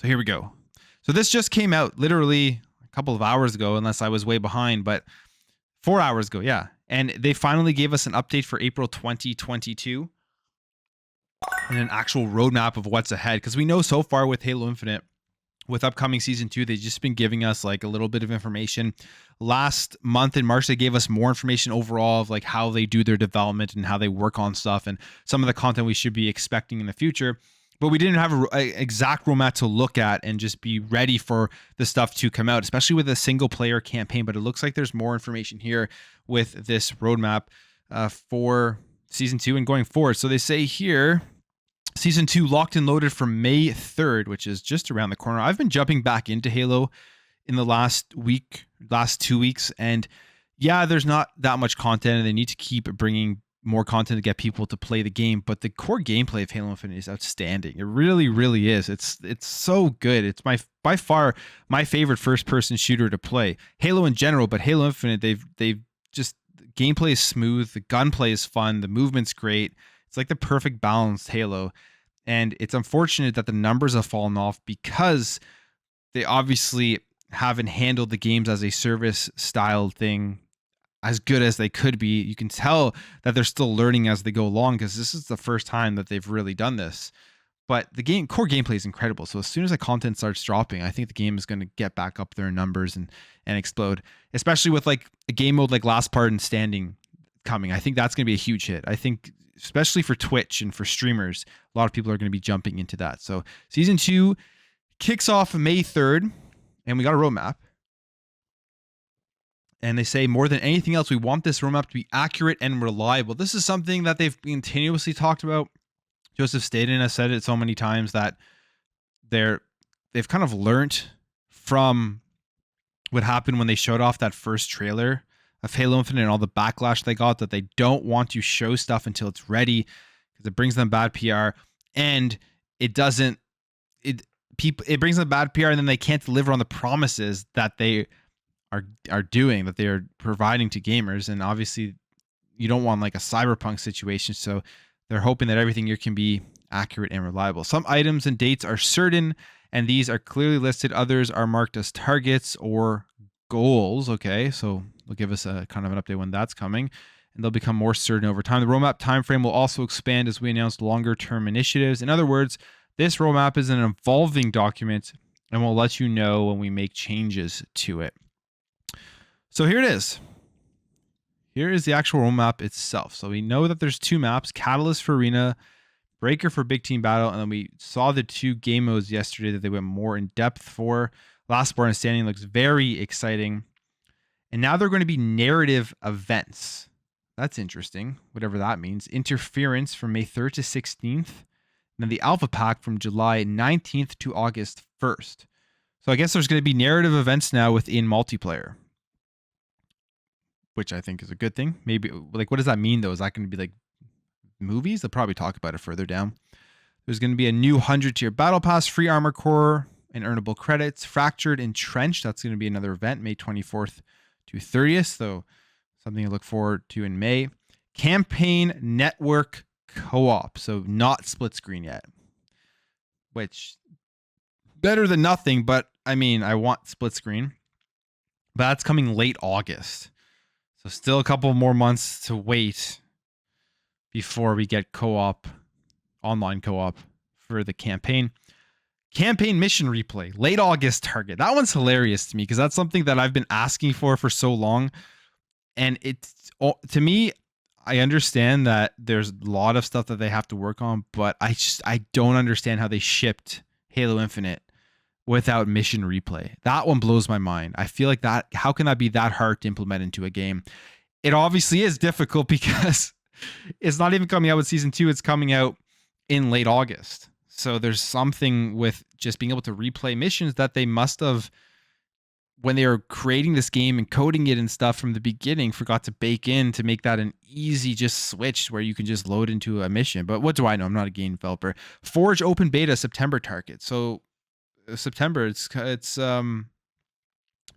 So here we go. So this just came out literally a couple of hours ago, unless I was way behind, but 4 hours ago, yeah. And they finally gave us an update for April 2022 and an actual roadmap of what's ahead. Because we know so far with Halo Infinite, with upcoming season 2, they've just been giving us like a little bit of information. Last month in March, they gave us more information overall of like how they do their development and how they work on stuff and some of the content we should be expecting in the future. But we didn't have an exact roadmap to look at and just be ready for the stuff to come out, especially with a single player campaign. But it looks like there's more information here with this roadmap for season 2 and going forward. So they say here, Season 2 locked and loaded for May 3rd, which is just around the corner. I've been jumping back into Halo in the last 2 weeks, and yeah, there's not that much content, and they need to keep bringing more content to get people to play the game, but the core gameplay of Halo Infinite is outstanding. It really, really is. It's so good. It's by far my favorite first-person shooter to play. Halo in general, but Halo Infinite, they've just, gameplay is smooth, the gunplay is fun, the movement's great. It's like the perfect balanced Halo. And it's unfortunate that the numbers have fallen off because they obviously haven't handled the games as a service style thing as good as they could be. You can tell that they're still learning as they go along because this is the first time that they've really done this. But the core gameplay is incredible. So as soon as the content starts dropping, I think the game is going to get back up there in numbers and explode, especially with like a game mode like Last Part and Standing coming. I think that's going to be a huge hit. I think especially for Twitch and for streamers, a lot of people are going to be jumping into that. So season 2 kicks off May 3rd, and we got a roadmap. And they say, more than anything else, we want this roadmap to be accurate and reliable. This is something that they've continuously talked about. Joseph Staten has said it so many times that they've kind of learned from what happened when they showed off that first trailer of Halo Infinite and all the backlash they got, that they don't want to show stuff until it's ready because it brings them bad PR, and it brings them bad PR, and then they can't deliver on the promises that they are doing, that they are providing to gamers. And obviously you don't want like a Cyberpunk situation, so they're hoping that everything here can be accurate and reliable. Some items and dates are certain, and these are clearly listed. Others are marked as targets or goals. Okay, so they'll give us a kind of an update when that's coming, and they'll become more certain over time. The roadmap timeframe will also expand as we announce longer-term initiatives. In other words, this roadmap is an evolving document, and we'll let you know when we make changes to it. So here it is. Here is the actual roadmap itself. So we know that there's 2 maps, Catalyst for Arena, Breaker for Big Team Battle, and then we saw the 2 game modes yesterday that they went more in depth for. Last Part and Standing looks very exciting. And now they're going to be narrative events. That's interesting, whatever that means. Interference from May 3rd to 16th. And then the Alpha Pack from July 19th to August 1st. So I guess there's going to be narrative events now within multiplayer, which I think is a good thing. Maybe, like, what does that mean, though? Is that going to be like movies? They'll probably talk about it further down. There's going to be a new 100-tier battle pass, free armor core, and earnable credits. Fractured Entrenched, that's going to be another event, May 24th to 30th, so something to look forward to in May. Campaign Network Co-op, so not split screen yet, which better than nothing, but I mean, I want split screen. But that's coming late August. So still a couple more months to wait before we get co-op, online co-op for the campaign. Campaign mission replay, late August target. That one's hilarious to me because that's something that I've been asking for so long. And it's, to me, I understand that there's a lot of stuff that they have to work on, but I don't understand how they shipped Halo Infinite without mission replay. That one blows my mind. I feel like that, how can that be that hard to implement into a game? It obviously is difficult because it's not even coming out with season 2. It's coming out in late August. So there's something with just being able to replay missions that they must have, when they were creating this game and coding it and stuff from the beginning, forgot to bake in to make that an easy just switch where you can just load into a mission. But what do I know? I'm not a game developer. Forge open beta September target. So September, it's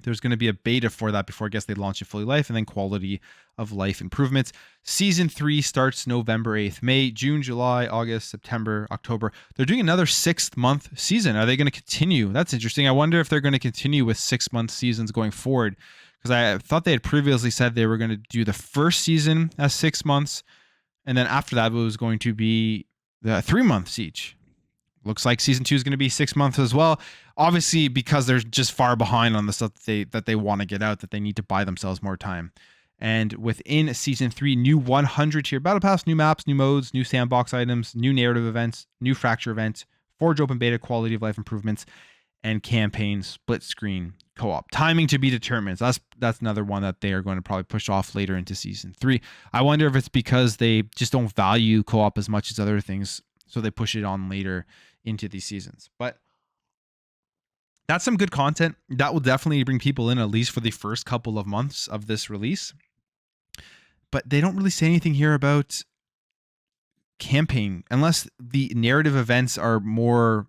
There's going to be a beta for that before I guess they launch it fully live, and then quality of life improvements. Season 3 starts November 8th, May, June, July, August, September, October. They're doing another 6-month season. Are they going to continue? That's interesting. I wonder if they're going to continue with 6-month seasons going forward, because I thought they had previously said they were going to do the first season as 6 months, and then after that it was going to be the 3 months each. Looks like season 2 is going to be 6 months as well. Obviously, because they're just far behind on the stuff that they want to get out, that they need to buy themselves more time. And within season 3, new 100 tier battle pass, new maps, new modes, new sandbox items, new narrative events, new fracture events, Forge open beta quality of life improvements, and campaign split screen co-op. Timing to be determined. So that's another one that they are going to probably push off later into season 3. I wonder if it's because they just don't value co-op as much as other things, so they push it on later into these seasons. But that's some good content that will definitely bring people in, at least for the first couple of months of this release. But they don't really say anything here about campaign, unless the narrative events are more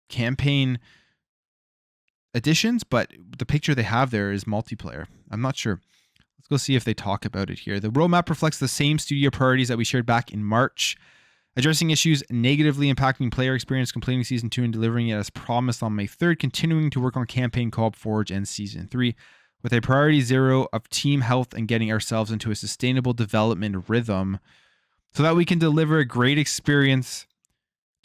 campaign additions. But the picture they have there is multiplayer. I'm not sure. Let's go see if they talk about it here. The roadmap reflects the same studio priorities that we shared back in March, addressing issues negatively impacting player experience, completing Season 2 and delivering it as promised on May 3rd, continuing to work on Campaign Co-op Forge and Season 3, with a priority 0 of team health and getting ourselves into a sustainable development rhythm so that we can deliver a great experience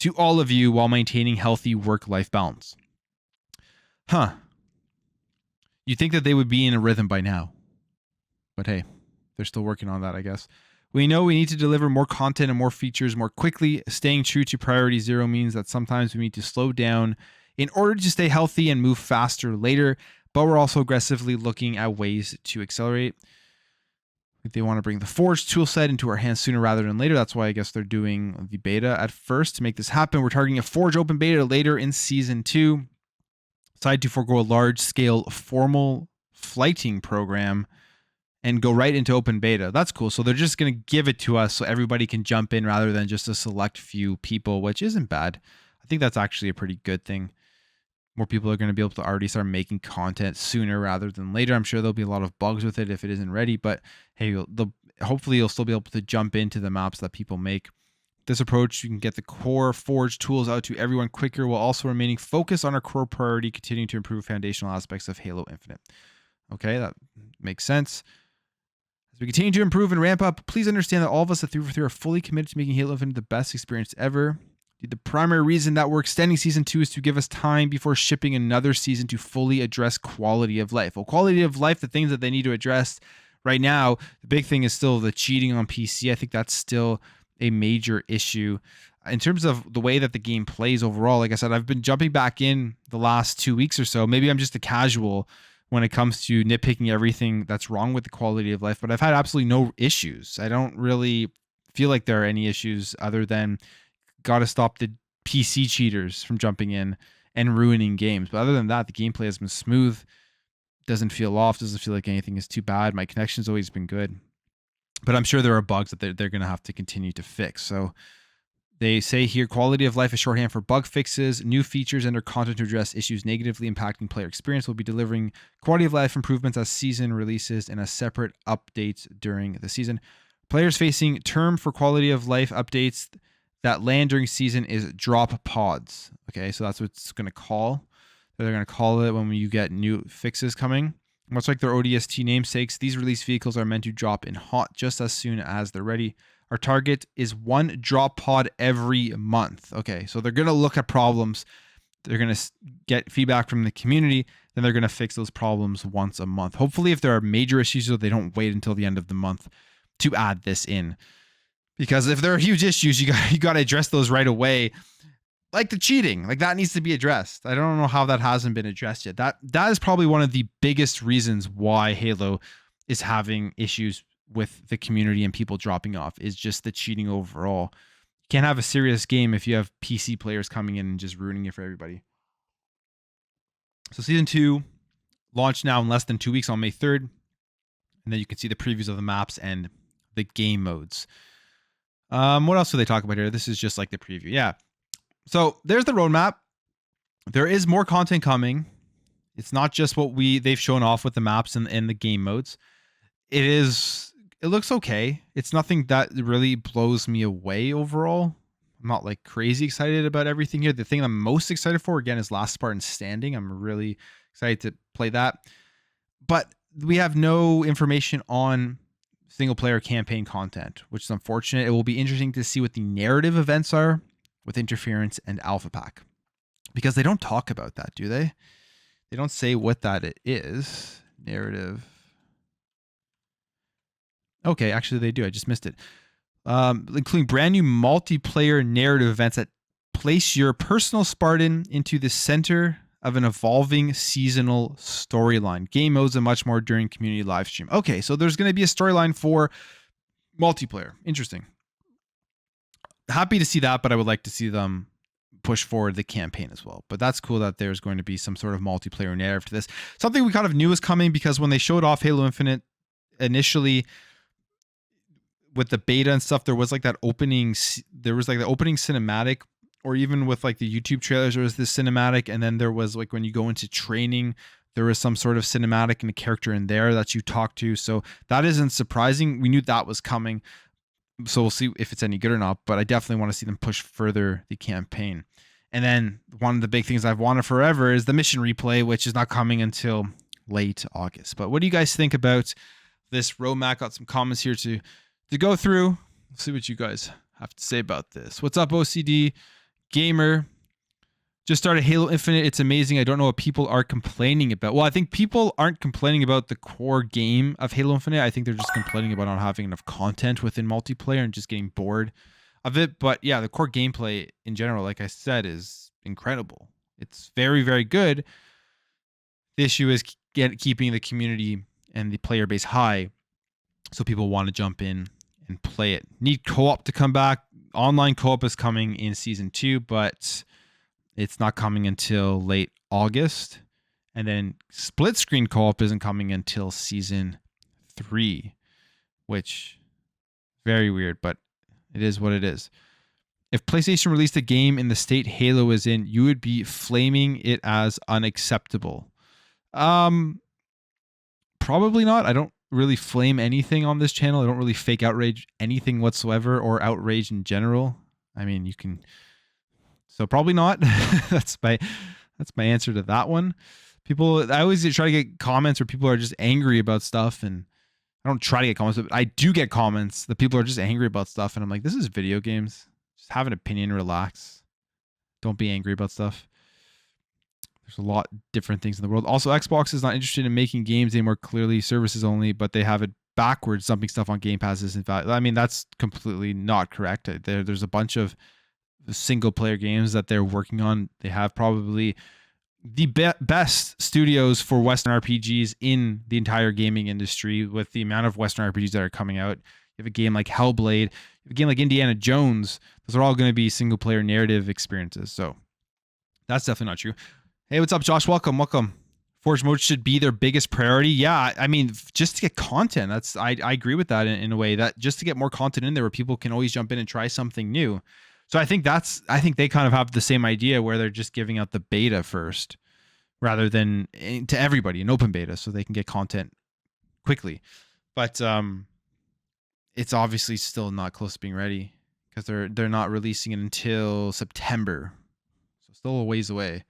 to all of you while maintaining healthy work-life balance. You'd think that they would be in a rhythm by now. But hey, they're still working on that, I guess. We know we need to deliver more content and more features more quickly. Staying true to priority 0 means that sometimes we need to slow down in order to stay healthy and move faster later, but we're also aggressively looking at ways to accelerate. If they want to bring the Forge toolset into our hands sooner rather than later, that's why I guess they're doing the beta at first to make this happen. We're targeting a Forge open beta later in Season 2. Decide to forego a large-scale formal flighting program and go right into open beta. That's cool. So they're just going to give it to us so everybody can jump in rather than just a select few people, which isn't bad. I think that's actually a pretty good thing. More people are going to be able to already start making content sooner rather than later. I'm sure there'll be a lot of bugs with it if it isn't ready, but hey, hopefully you'll still be able to jump into the maps that people make. This approach, you can get the core Forge tools out to everyone quicker while also remaining focused on our core priority, continuing to improve foundational aspects of Halo Infinite. Okay, that makes sense. As we continue to improve and ramp up, please understand that all of us at 343 are fully committed to making Halo Infinite the best experience ever. The primary reason that we're extending Season 2 is to give us time before shipping another season to fully address quality of life. Well, quality of life, the things that they need to address right now, the big thing is still the cheating on PC. I think that's still a major issue. In terms of the way that the game plays overall, like I said, I've been jumping back in the last 2 weeks or so. Maybe I'm just a casual when it comes to nitpicking everything that's wrong with the quality of life, but I've had absolutely no issues. I don't really feel like there are any issues other than got to stop the PC cheaters from jumping in and ruining games. But other than that, the gameplay has been smooth, doesn't feel off, doesn't feel like anything is too bad. My connection's always been good, but I'm sure there are bugs that they're going to have to continue to fix. So they say here, quality of life is shorthand for bug fixes, new features, and their content to address issues negatively impacting player experience. Will be delivering quality of life improvements as season releases and as separate updates during the season. Players facing term for quality of life updates that land during season is drop pods. Okay, so that's what it's going to call. They're going to call it when you get new fixes coming. Much like their ODST namesakes, these release vehicles are meant to drop in hot just as soon as they're ready. Our target is 1 drop pod every month. Okay, so they're going to look at problems. They're going to get feedback from the community. Then they're going to fix those problems once a month. Hopefully, if there are major issues, so they don't wait until the end of the month to add this in. Because if there are huge issues, you got to address those right away. Like the cheating, like that needs to be addressed. I don't know how that hasn't been addressed yet. That is probably one of the biggest reasons why Halo is having issues with the community and people dropping off, is just the cheating overall. You can't have a serious game if you have PC players coming in and just ruining it for everybody. So Season 2 launched now in less than 2 weeks on May 3rd. And then you can see the previews of the maps and the game modes. What else do they talk about here? This is just like the preview. Yeah. So there's the roadmap. There is more content coming. It's not just what they've shown off with the maps and the game modes. It looks okay. It's nothing that really blows me away overall. I'm not like crazy excited about everything here. The thing I'm most excited for again is Last Spartan Standing. I'm really excited to play that. But we have no information on single player campaign content, which is unfortunate. It will be interesting to see what the narrative events are with Interference and Alpha Pack, because they don't talk about that, do they? They don't say what that it is. Narrative. Okay, actually they do. I just missed it. Including brand new multiplayer narrative events that place your personal Spartan into the center of an evolving seasonal storyline. Game modes and much more during community live stream. Okay, so there's going to be a storyline for multiplayer. Interesting. Happy to see that, but I would like to see them push forward the campaign as well. But that's cool that there's going to be some sort of multiplayer narrative to this. Something we kind of knew was coming, because when they showed off Halo Infinite initially with the beta and stuff, there was like the opening cinematic, or even with like the YouTube trailers, there was this cinematic, and then there was like when you go into training, there was some sort of cinematic and a character in there that you talk to. So that isn't surprising. We knew that was coming. So we'll see if it's any good or not, but I definitely want to see them push further the campaign. And then one of the big things I've wanted forever is the mission replay, which is not coming until late August. But what do you guys think about this roadmap? Got some comments here to go through. Let's see what you guys have to say about this. What's up, OCD Gamer? Just started Halo Infinite. It's amazing. I don't know what people are complaining about. Well, I think people aren't complaining about the core game of Halo Infinite. I think they're just complaining about not having enough content within multiplayer and just getting bored of it. But yeah, the core gameplay in general, like I said, is incredible. It's very, very good. The issue is keeping the community and the player base high, so people want to jump in and play it. Need co-op to come back. Online co-op is coming in season 2, but it's not coming until late August. And then split screen co-op isn't coming until season 3, which very weird, but it is what it is. If PlayStation released a game in the state Halo is in, you would be flaming it as unacceptable. Probably not. I don't really flame anything on this channel. I don't really fake outrage anything whatsoever, or outrage in general. I mean, you can. So probably not. That's my answer to that one. I always try to get comments where people are just angry about stuff, and I don't try to get comments, but I do get comments that people are just angry about stuff, and I'm like, this is video games. Just have an opinion, relax. Don't be angry about stuff. There's a lot of different things in the world. Also, Xbox is not interested in making games anymore, clearly services only, but they have it backwards, dumping stuff on Game Pass isn't valid. I mean, that's completely not correct. There's a bunch of single player games that they're working on. They have probably the best studios for Western RPGs in the entire gaming industry, with the amount of Western RPGs that are coming out. You have a game like Hellblade, you have a game like Indiana Jones. Those are all going to be single player narrative experiences. So that's definitely not true. Hey, what's up, Josh? Welcome. Forge mode should be their biggest priority. Yeah, I mean, just to get content. I agree with that in a way, that just to get more content in there where people can always jump in and try something new. So I think they kind of have the same idea, where they're just giving out the beta first rather than to everybody, an open beta, so they can get content quickly. But it's obviously still not close to being ready, because they're not releasing it until September. So still a ways away,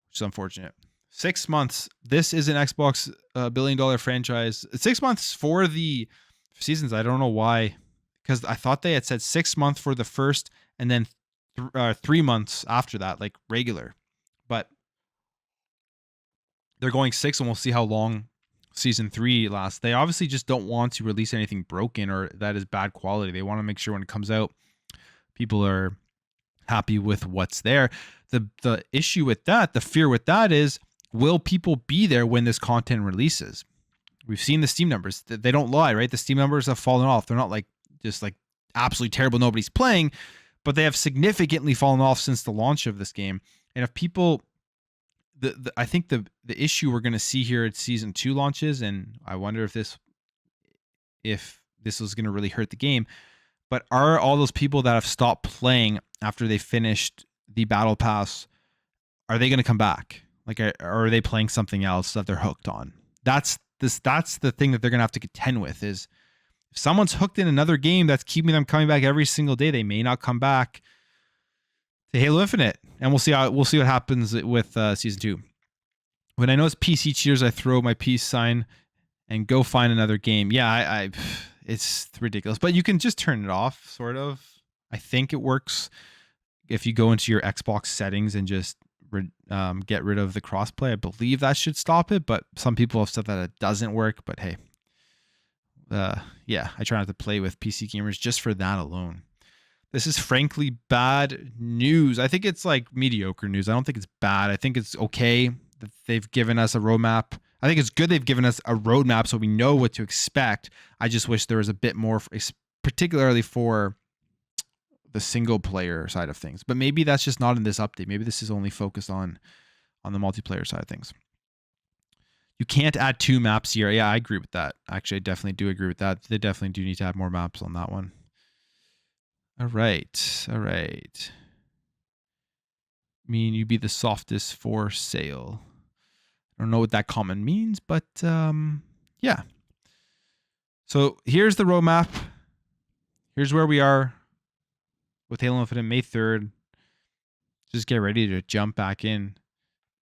which is unfortunate. 6 months. This is an Xbox $1 billion franchise. 6 months for the seasons. I don't know why, because I thought they had said 6 months for the first, and then 3 months after that, like regular. But they're going 6, and we'll see how long season 3 lasts. They obviously just don't want to release anything broken or that is bad quality. They want to make sure when it comes out, people are happy with what's there. The issue with that, the fear with that is, will people be there when this content releases? We've seen the Steam numbers. They don't lie, right? The Steam numbers have fallen off. They're not like just like absolutely terrible, nobody's playing, but they have significantly fallen off since the launch of this game. And if people, I think the issue we're going to see here at season 2 launches, and I wonder if this was going to really hurt the game, but are all those people that have stopped playing after they finished the battle pass, are they going to come back? Like, or are they playing something else that they're hooked on? That's the thing that they're gonna have to contend with. Is if someone's hooked in another game that's keeping them coming back every single day, they may not come back to Halo Infinite, and we'll see what happens with season 2. When I know it's PC cheaters, I throw my peace sign and go find another game. Yeah, it's ridiculous, but you can just turn it off, sort of. I think it works if you go into your Xbox settings and just get rid of the crossplay. I believe that should stop it, but some people have said that it doesn't work. But hey, yeah, I try not to play with PC gamers just for that alone. This is frankly bad news. I think it's like mediocre news. I don't think it's bad. I think it's okay that they've given us a roadmap. I think it's good they've given us a roadmap so we know what to expect. I just wish there was a bit more, particularly for the single player side of things. But maybe that's just not in this update. Maybe this is only focused on the multiplayer side of things. You can't add 2 maps here. Yeah, I agree with that. Actually, I definitely do agree with that. They definitely do need to add more maps on that one. All right. I mean, you'd be the softest for sale. I don't know what that comment means, but yeah. So here's the roadmap. Here's where we are with Halo Infinite May 3rd. Just get ready to jump back in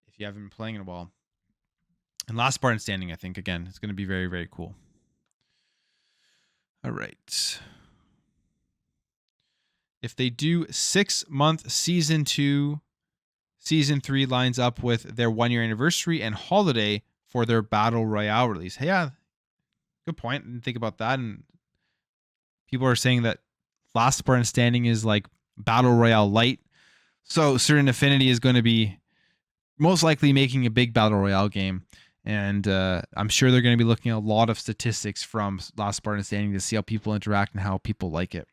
if you haven't been playing in a while. And Last Spartan Standing, I think, again, it's going to be very, very cool. All right. If they do 6-month season 2, season 3 lines up with their 1-year anniversary and holiday for their Battle Royale release. Hey, yeah, good point. I didn't think about that. And people are saying that Last Spartan Standing is like Battle Royale light. So Certain Affinity is going to be most likely making a big Battle Royale game. And I'm sure they're going to be looking at a lot of statistics from Last Spartan Standing to see how people interact and how people like it.